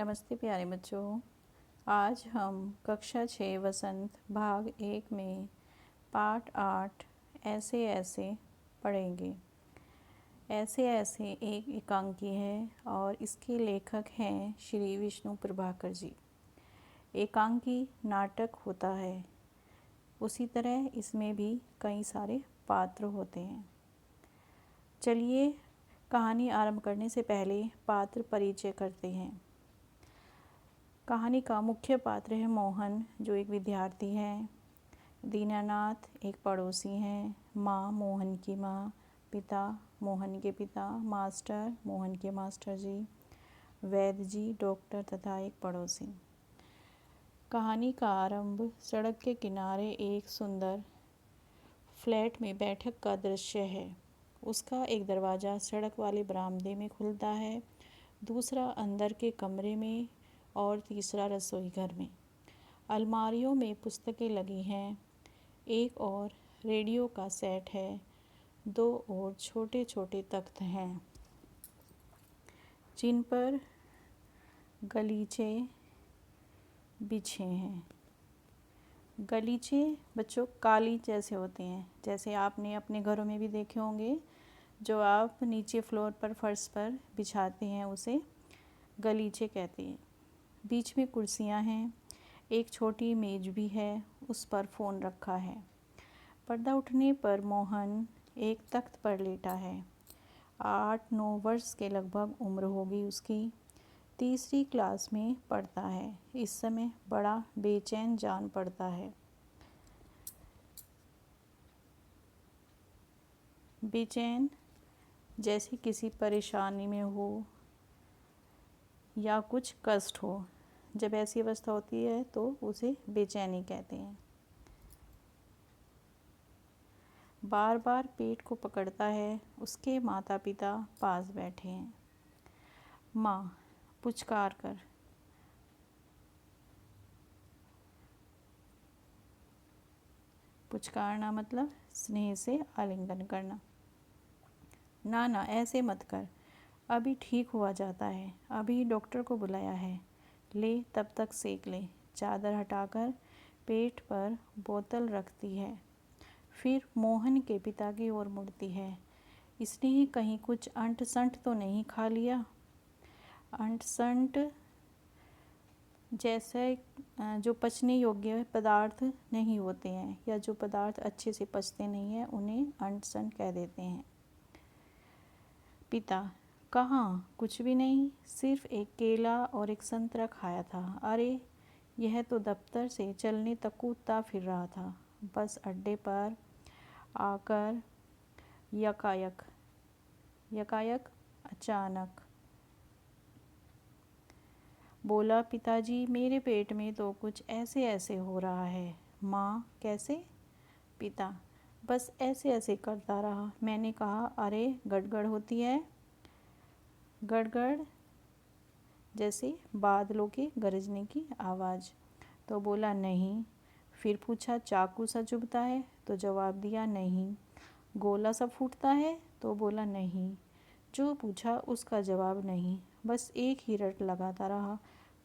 नमस्ते प्यारे बच्चों। आज हम कक्षा 6 वसंत भाग 1 में पाठ 8 ऐसे ऐसे पढ़ेंगे। ऐसे ऐसे एक एकांकी है और इसके लेखक हैं श्री विष्णु प्रभाकर जी। एकांकी नाटक होता है, उसी तरह इसमें भी कई सारे पात्र होते हैं। चलिए कहानी आरंभ करने से पहले पात्र परिचय करते हैं। कहानी का मुख्य पात्र है मोहन, जो एक विद्यार्थी है। दीनानाथ एक पड़ोसी हैं। माँ मोहन की माँ, पिता मोहन के पिता, मास्टर मोहन के मास्टर जी, वैद्य जी डॉक्टर तथा एक पड़ोसी। कहानी का आरंभ सड़क के किनारे एक सुंदर फ्लैट में बैठक का दृश्य है। उसका एक दरवाज़ा सड़क वाले बरामदे में खुलता है, दूसरा अंदर के कमरे में और तीसरा रसोई घर में। अलमारियों में पुस्तकें लगी हैं। एक और रेडियो का सेट है। दो और छोटे छोटे तख्त हैं जिन पर गलीचे बिछे हैं। गलीचे बच्चों काली जैसे होते हैं, जैसे आपने अपने घरों में भी देखे होंगे। जो आप नीचे फ्लोर पर फर्श पर बिछाते हैं उसे गलीचे कहते हैं। बीच में कुर्सियां हैं, एक छोटी मेज भी है, उस पर फ़ोन रखा है। पर्दा उठने पर मोहन एक तख्त पर लेटा है। 8-9 वर्ष के लगभग उम्र होगी उसकी। तीसरी क्लास में पढ़ता है। इस समय बड़ा बेचैन जान पड़ता है। बेचैन जैसे किसी परेशानी में हो या कुछ कष्ट हो। जब ऐसी अवस्था होती है तो उसे बेचैनी कहते हैं। बार बार पेट को पकड़ता है। उसके माता पिता पास बैठे हैं। माँ पुचकार कर, पुचकारना मतलब स्नेह से आलिंगन करना। ना ना ऐसे मत कर, अभी ठीक हुआ जाता है, अभी डॉक्टर को बुलाया है। ले तब तक सेक ले। चादर हटाकर पेट पर बोतल रखती है। फिर मोहन के पिता की ओर मुड़ती है। इसने ही कहीं कुछ अंट संट तो नहीं खा लिया। अंट संट जैसे जो पचने योग्य पदार्थ नहीं होते हैं या जो पदार्थ अच्छे से पचते नहीं हैं उन्हें अंट संट कह देते हैं। पिता कहाँ, कुछ भी नहीं, सिर्फ एक केला और एक संतरा खाया था। अरे यह तो दफ्तर से चलने तक कूदता फिर रहा था। बस अड्डे पर आकर यकायक अचानक बोला, पिताजी मेरे पेट में तो कुछ ऐसे ऐसे हो रहा है। माँ कैसे? पिता बस ऐसे ऐसे करता रहा। मैंने कहा अरे गड़गड़ होती है। गड़गड़ जैसे बादलों के गरजने की आवाज़। तो बोला नहीं। फिर पूछा चाकू सा चुभता है? तो जवाब दिया नहीं। गोला सा फूटता है? तो बोला नहीं। जो पूछा उसका जवाब नहीं, बस एक ही रट लगाता रहा,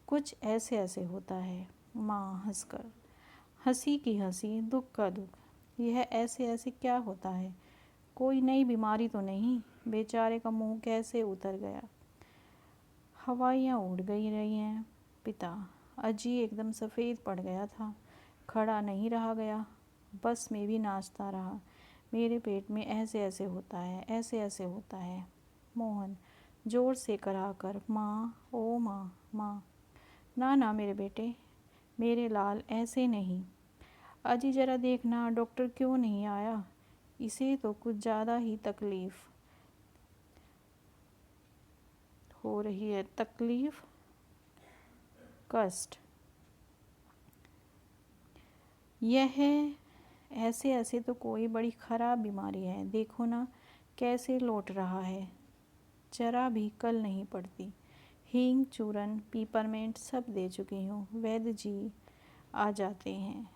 कुछ ऐसे ऐसे होता है। माँ हंसकर, हंसी की हंसी, दुख का दुख। यह ऐसे ऐसे क्या होता है? कोई नई बीमारी तो नहीं? बेचारे का मुंह कैसे उतर गया। हवाइयाँ उड़ गई रही हैं। पिता अजी एकदम सफ़ेद पड़ गया था, खड़ा नहीं रहा गया, बस में भी नाचता रहा। मेरे पेट में ऐसे ऐसे होता है, ऐसे ऐसे होता है। मोहन ज़ोर से कराकर, माँ ओ माँ माँ। ना ना मेरे बेटे, मेरे लाल ऐसे नहीं। अजी ज़रा देखना डॉक्टर क्यों नहीं आया, इसे तो कुछ ज़्यादा ही तकलीफ़ हो रही है। तकलीफ़, कष्ट। यह ऐसे ऐसे तो कोई बड़ी ख़राब बीमारी है। देखो ना कैसे लौट रहा है, जरा भी कल नहीं पड़ती। हींग चूरन पीपरमेंट सब दे चुकी हूँ। वैद्य जी आ जाते हैं।